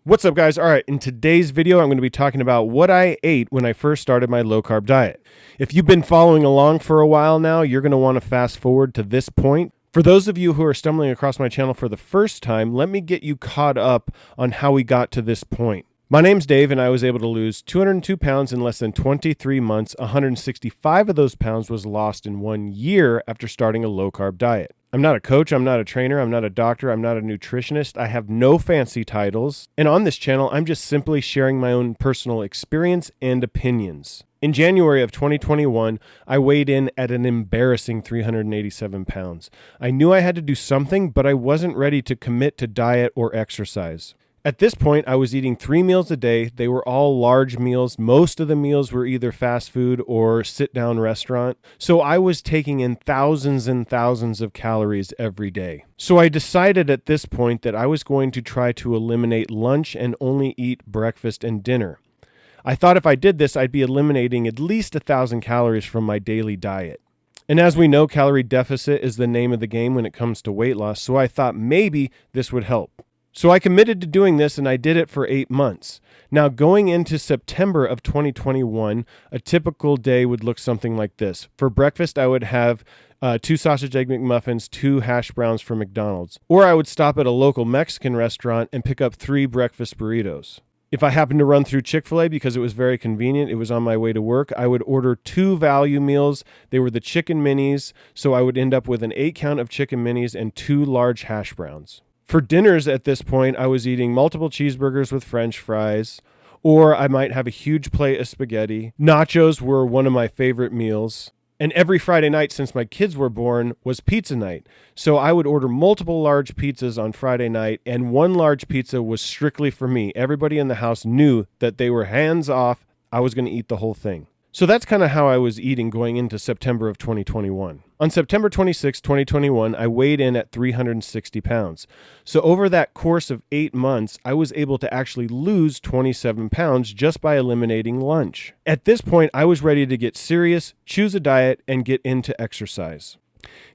What's up, guys? All right, in today's video, I'm going to be talking about what I ate when I first started my low-carb diet. If you've been following along for a while now, you're going to want to fast forward to this point. For those of you who are stumbling across my channel for the first time, let me get you caught up on how we got to this point. My name's Dave, and I was able to lose 202 pounds in less than 23 months. 165 of those pounds was lost in 1 year after starting a low-carb diet. I'm not a coach, I'm not a trainer, I'm not a doctor, I'm not a nutritionist, I have no fancy titles, and on this channel, I'm just simply sharing my own personal experience and opinions. In January of 2021, I weighed in at an embarrassing 387 pounds. I knew I had to do something, but I wasn't ready to commit to diet or exercise. At this point, I was eating 3 meals a day. They were all large meals. Most of the meals were either fast food or sit-down restaurant. So I was taking in thousands and thousands of calories every day. So I decided at this point that I was going to try to eliminate lunch and only eat breakfast and dinner. I thought if I did this, I'd be eliminating at least 1,000 calories from my daily diet. And as we know, calorie deficit is the name of the game when it comes to weight loss. So I thought maybe this would help. So I committed to doing this, and I did it for 8 months. Now, going into September of 2021, a typical day would look something like this. For breakfast, I would have 2 sausage egg McMuffins, 2 hash browns from McDonald's. Or I would stop at a local Mexican restaurant and pick up 3 breakfast burritos. If I happened to run through Chick-fil-A because it was very convenient, it was on my way to work, I would order 2 value meals. They were the chicken minis, so I would end up with an 8 count of chicken minis and 2 large hash browns. For dinners at this point, I was eating multiple cheeseburgers with French fries, or I might have a huge plate of spaghetti. Nachos were one of my favorite meals. And every Friday night since my kids were born was pizza night. So I would order multiple large pizzas on Friday night, and 1 large pizza was strictly for me. Everybody in the house knew that they were hands off. I was going to eat the whole thing. So that's kind of how I was eating going into September of 2021. On September 26, 2021, I weighed in at 360 pounds. So over that course of 8 months, I was able to actually lose 27 pounds just by eliminating lunch. At this point, I was ready to get serious, choose a diet, and get into exercise.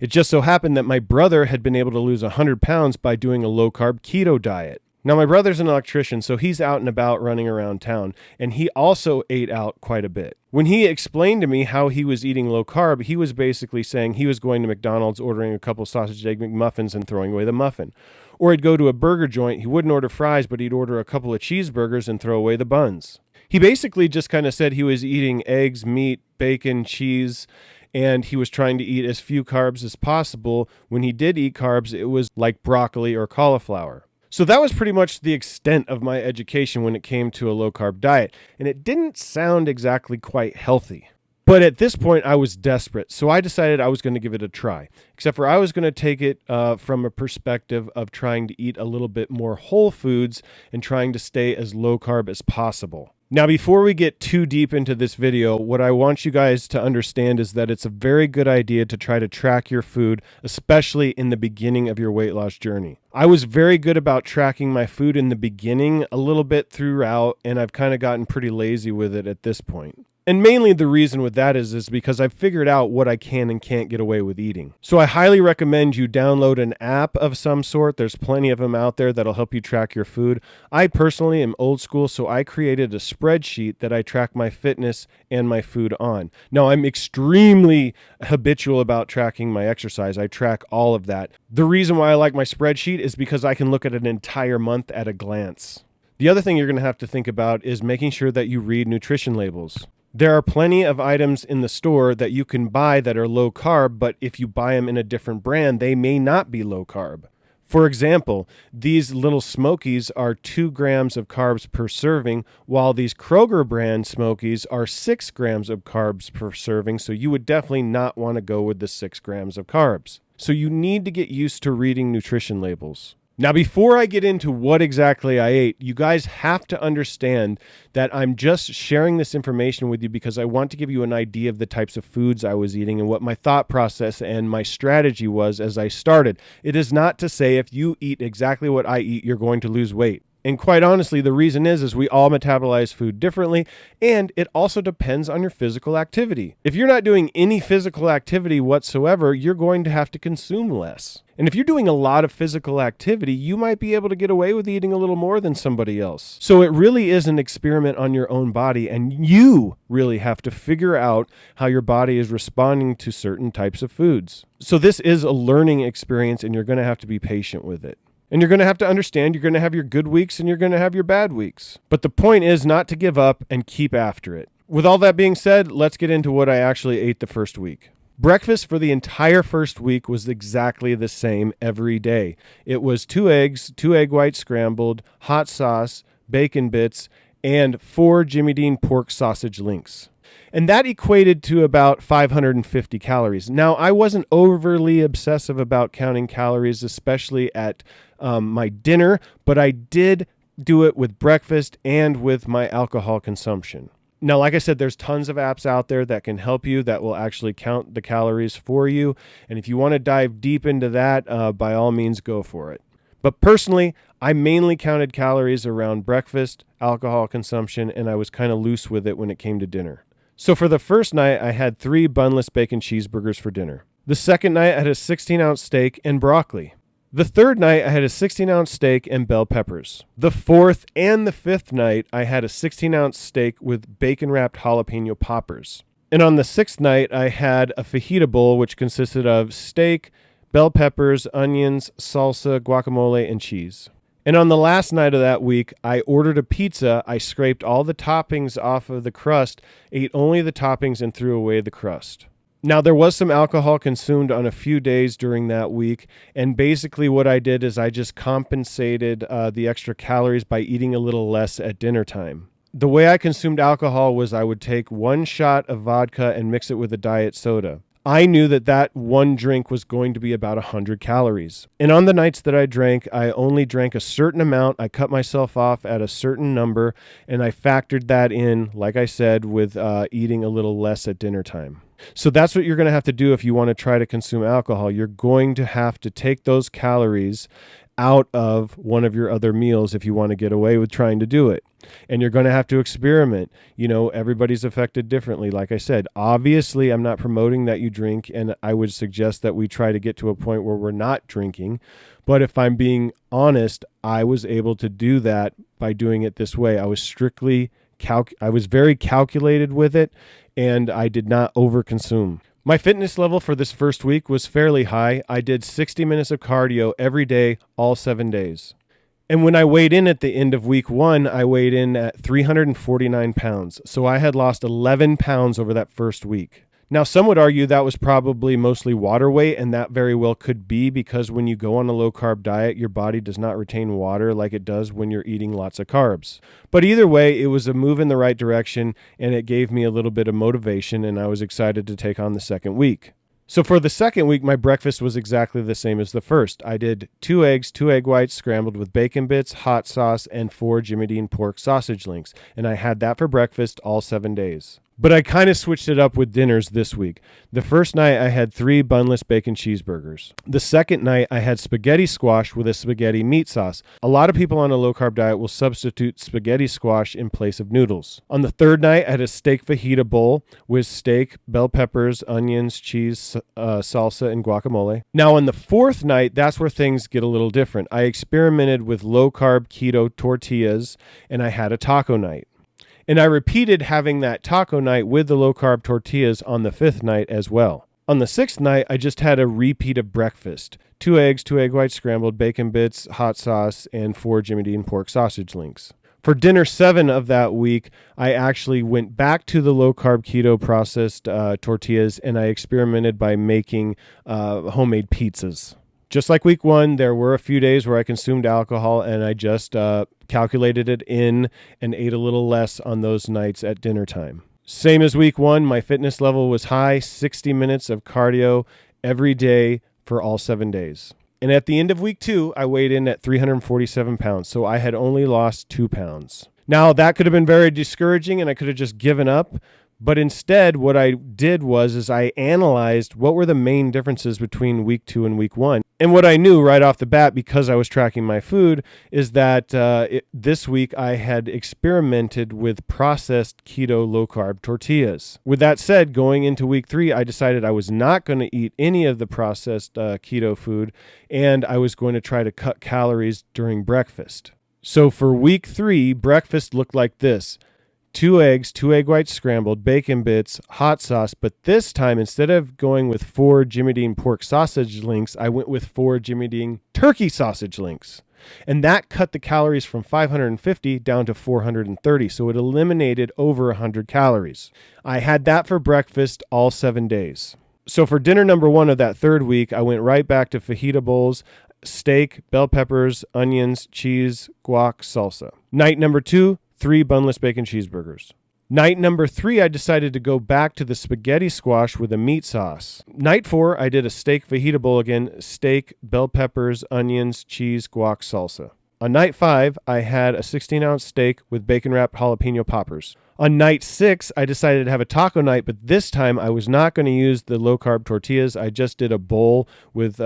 It just so happened that my brother had been able to lose 100 pounds by doing a low-carb keto diet. Now, my brother's an electrician, so he's out and about running around town, and he also ate out quite a bit. When he explained to me how he was eating low carb, he was basically saying he was going to McDonald's, ordering a couple sausage egg McMuffins and throwing away the muffin. Or he'd go to a burger joint, he wouldn't order fries, but he'd order a couple of cheeseburgers and throw away the buns. He basically just kind of said he was eating eggs, meat, bacon, cheese, and he was trying to eat as few carbs as possible. When he did eat carbs, it was like broccoli or cauliflower. So that was pretty much the extent of my education when it came to a low-carb diet, and it didn't sound exactly quite healthy. But at this point, I was desperate, so I decided I was going to give it a try, except for I was going to take it from a perspective of trying to eat a little bit more whole foods and trying to stay as low-carb as possible. Now, before we get too deep into this video, what I want you guys to understand is that it's a very good idea to try to track your food, especially in the beginning of your weight loss journey. I was very good about tracking my food in the beginning, a little bit throughout, and I've kind of gotten pretty lazy with it at this point. And mainly the reason with that is because I've figured out what I can and can't get away with eating. So I highly recommend you download an app of some sort. There's plenty of them out there that'll help you track your food. I personally am old school, so I created a spreadsheet that I track my fitness and my food on. Now, I'm extremely habitual about tracking my exercise. I track all of that. The reason why I like my spreadsheet is because I can look at an entire month at a glance. The other thing you're going to have to think about is making sure that you read nutrition labels. There are plenty of items in the store that you can buy that are low carb, but if you buy them in a different brand, they may not be low carb. For example, these little Smokies are 2 grams of carbs per serving, while these Kroger brand Smokies are 6 grams of carbs per serving, so you would definitely not want to go with the 6 grams of carbs. So you need to get used to reading nutrition labels. Now, before I get into what exactly I ate, you guys have to understand that I'm just sharing this information with you because I want to give you an idea of the types of foods I was eating and what my thought process and my strategy was as I started. It is not to say if you eat exactly what I eat, you're going to lose weight. And quite honestly, the reason is we all metabolize food differently, and it also depends on your physical activity. If you're not doing any physical activity whatsoever, you're going to have to consume less. And if you're doing a lot of physical activity, you might be able to get away with eating a little more than somebody else. So it really is an experiment on your own body, and you really have to figure out how your body is responding to certain types of foods. So this is a learning experience, and you're going to have to be patient with it. And you're going to have to understand you're going to have your good weeks and you're going to have your bad weeks. But the point is not to give up and keep after it. With all that being said, let's get into what I actually ate the first week. Breakfast for the entire first week was exactly the same every day. It was 2 eggs, 2 egg whites scrambled, hot sauce, bacon bits, and 4 Jimmy Dean pork sausage links. And that equated to about 550 calories. Now, I wasn't overly obsessive about counting calories, especially at my dinner, but I did do it with breakfast and with my alcohol consumption. Now, like I said, there's tons of apps out there that can help you that will actually count the calories for you. And if you want to dive deep into that, by all means, go for it. But personally, I mainly counted calories around breakfast, alcohol consumption, and I was kind of loose with it when it came to dinner. So for the first night, I had 3 bunless bacon cheeseburgers for dinner. The second night, I had a 16-ounce steak and broccoli. The third night, I had a 16-ounce steak and bell peppers. The fourth and the fifth night, I had a 16-ounce steak with bacon-wrapped jalapeno poppers. And on the sixth night, I had a fajita bowl, which consisted of steak, bell peppers, onions, salsa, guacamole, and cheese. And on the last night of that week, I ordered a pizza. I scraped all the toppings off of the crust, ate only the toppings, and threw away the crust. Now, there was some alcohol consumed on a few days during that week, and basically what I did is I just compensated the extra calories by eating a little less at dinner time. The way I consumed alcohol was I would take 1 shot of vodka and mix it with a diet soda. I knew that one drink was going to be about 100 calories. And on the nights that I drank, I only drank a certain amount. I cut myself off at a certain number, and I factored that in, like I said, with eating a little less at dinner time. So that's what you're going to have to do if you want to try to consume alcohol. You're going to have to take those calories out of one of your other meals if you want to get away with trying to do it. And you're going to have to experiment. You know, everybody's affected differently. Like I said, obviously, I'm not promoting that you drink, and I would suggest that we try to get to a point where we're not drinking. But if I'm being honest, I was able to do that by doing it this way. I was very calculated with it, and I did not overconsume. My fitness level for this first week was fairly high. I did 60 minutes of cardio every day, all 7 days. And when I weighed in at the end of week 1, I weighed in at 349 pounds. So I had lost 11 pounds over that first week. Now, some would argue that was probably mostly water weight, and that very well could be because when you go on a low-carb diet, your body does not retain water like it does when you're eating lots of carbs. But either way, it was a move in the right direction, and it gave me a little bit of motivation, and I was excited to take on the second week. So for the second week, my breakfast was exactly the same as the first. I did 2 eggs, 2 egg whites scrambled with bacon bits, hot sauce, and 4 Jimmy Dean pork sausage links. And I had that for breakfast all 7 days. But I kind of switched it up with dinners this week. The first night, I had 3 bunless bacon cheeseburgers. The second night, I had spaghetti squash with a spaghetti meat sauce. A lot of people on a low-carb diet will substitute spaghetti squash in place of noodles. On the third night, I had a steak fajita bowl with steak, bell peppers, onions, cheese, salsa, and guacamole. Now, on the fourth night, that's where things get a little different. I experimented with low-carb keto tortillas, and I had a taco night. And I repeated having that taco night with the low-carb tortillas on the 5th night as well. On the 6th night, I just had a repeat of breakfast. 2 eggs, 2 egg whites scrambled, bacon bits, hot sauce, and 4 Jimmy Dean pork sausage links. For dinner 7 of that week, I actually went back to the low-carb keto processed tortillas, and I experimented by making homemade pizzas. Just like week 1, there were a few days where I consumed alcohol, and I just calculated it in and ate a little less on those nights at dinner time. Same as week 1, my fitness level was high, 60 minutes of cardio every day for all 7 days. And at the end of week 2, I weighed in at 347 pounds, so I had only lost 2 pounds. Now, that could have been very discouraging, and I could have just given up. But instead, what I did was I analyzed what were the main differences between week 2 and week 1. And what I knew right off the bat, because I was tracking my food, is that this week I had experimented with processed keto low-carb tortillas. With that said, going into week 3, I decided I was not going to eat any of the processed keto food, and I was going to try to cut calories during breakfast. So for week 3, breakfast looked like this. 2 eggs, 2 egg whites scrambled, bacon bits, hot sauce. But this time, instead of going with 4 Jimmy Dean pork sausage links, I went with 4 Jimmy Dean turkey sausage links. And that cut the calories from 550 down to 430. So it eliminated over 100 calories. I had that for breakfast all 7 days. So for dinner number 1 of that 3rd week, I went right back to fajita bowls, steak, bell peppers, onions, cheese, guac, salsa. Night number 2, 3 bunless bacon cheeseburgers. Night number 3, I decided to go back to the spaghetti squash with a meat sauce. Night 4, I did a steak fajita bowl again, steak, bell peppers, onions, cheese, guac, salsa. On night 5, I had a 16-ounce steak with bacon-wrapped jalapeno poppers. On night 6, I decided to have a taco night, but this time I was not going to use the low-carb tortillas. I just did a bowl with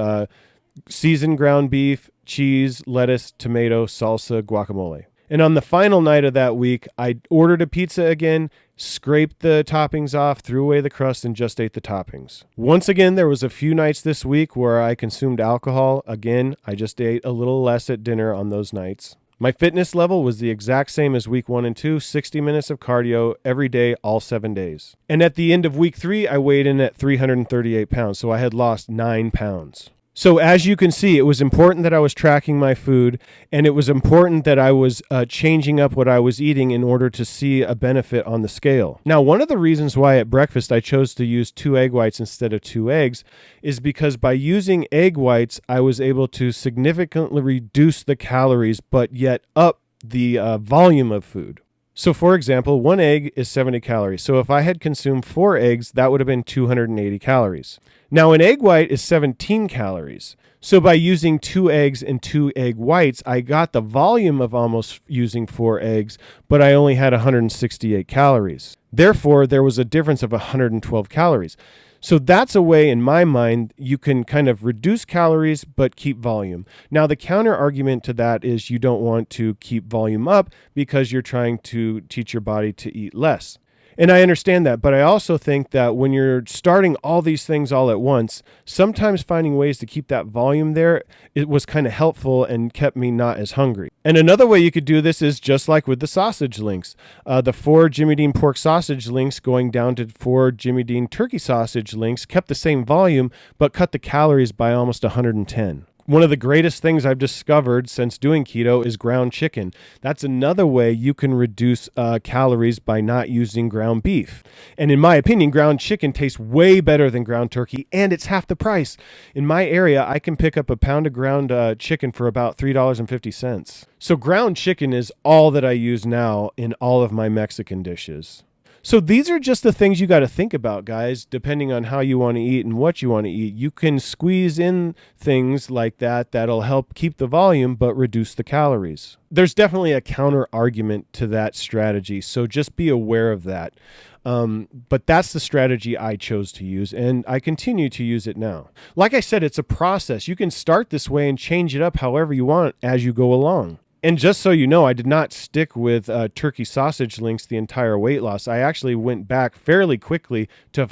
seasoned ground beef, cheese, lettuce, tomato, salsa, guacamole. And on the final night of that week, I ordered a pizza again, scraped the toppings off, threw away the crust, and just ate the toppings. Once again, there was a few nights this week where I consumed alcohol. Again, I just ate a little less at dinner on those nights. My fitness level was the exact same as week 1 and 2, 60 minutes of cardio every day, all 7 days. And at the end of week 3, I weighed in at 338 pounds, so I had lost 9 pounds. So as you can see, it was important that I was tracking my food, and it was important that I was changing up what I was eating in order to see a benefit on the scale. Now, one of the reasons why at breakfast I chose to use 2 egg whites instead of 2 eggs is because by using egg whites, I was able to significantly reduce the calories, but yet up the volume of food. So for example, 1 egg is 70 calories. So if I had consumed 4 eggs, that would have been 280 calories. Now an egg white is 17 calories. So by using 2 eggs and 2 egg whites, I got the volume of almost using 4 eggs, but I only had 168 calories. Therefore, there was a difference of 112 calories. So that's a way, in my mind, you can kind of reduce calories but keep volume. Now, the counter argument to that is you don't want to keep volume up because you're trying to teach your body to eat less. And I understand that, but I also think that when you're starting all these things all at once, sometimes finding ways to keep that volume there, it was kind of helpful and kept me not as hungry. And another way you could do this is just like with the sausage links. The 4 Jimmy Dean pork sausage links going down to 4 Jimmy Dean turkey sausage links kept the same volume, but cut the calories by almost 110. One of the greatest things I've discovered since doing keto is ground chicken. That's another way you can reduce calories by not using ground beef. And in my opinion, ground chicken tastes way better than ground turkey, and it's half the price. In my area, I can pick up a pound of ground chicken for about $3.50. So ground chicken is all that I use now in all of my Mexican dishes. So these are just the things you got to think about, guys, depending on how you want to eat and what you want to eat. You can squeeze in things like that that'll help keep the volume but reduce the calories. There's definitely a counter argument to that strategy, so just be aware of that. But that's the strategy I chose to use, and I continue to use it now. Like I said, it's a process. You can start this way and change it up however you want as you go along. And just so you know, I did not stick with turkey sausage links the entire weight loss. I actually went back fairly quickly to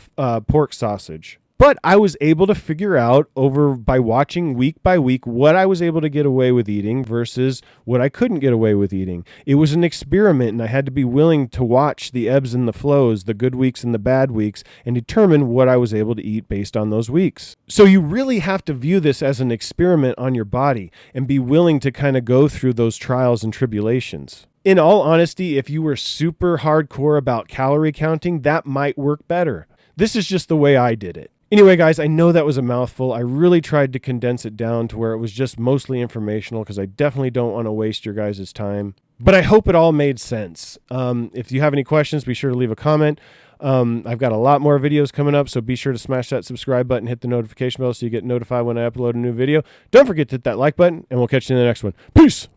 pork sausage. But I was able to figure out by watching week by week what I was able to get away with eating versus what I couldn't get away with eating. It was an experiment, and I had to be willing to watch the ebbs and the flows, the good weeks and the bad weeks, and determine what I was able to eat based on those weeks. So you really have to view this as an experiment on your body and be willing to kind of go through those trials and tribulations. In all honesty, if you were super hardcore about calorie counting, that might work better. This is just the way I did it. Anyway, guys, I know that was a mouthful. I really tried to condense it down to where it was just mostly informational because I definitely don't want to waste your guys' time. But I hope it all made sense. If you have any questions, be sure to leave a comment. I've got a lot more videos coming up, so be sure to smash that subscribe button, hit the notification bell so you get notified when I upload a new video. Don't forget to hit that like button, and we'll catch you in the next one. Peace!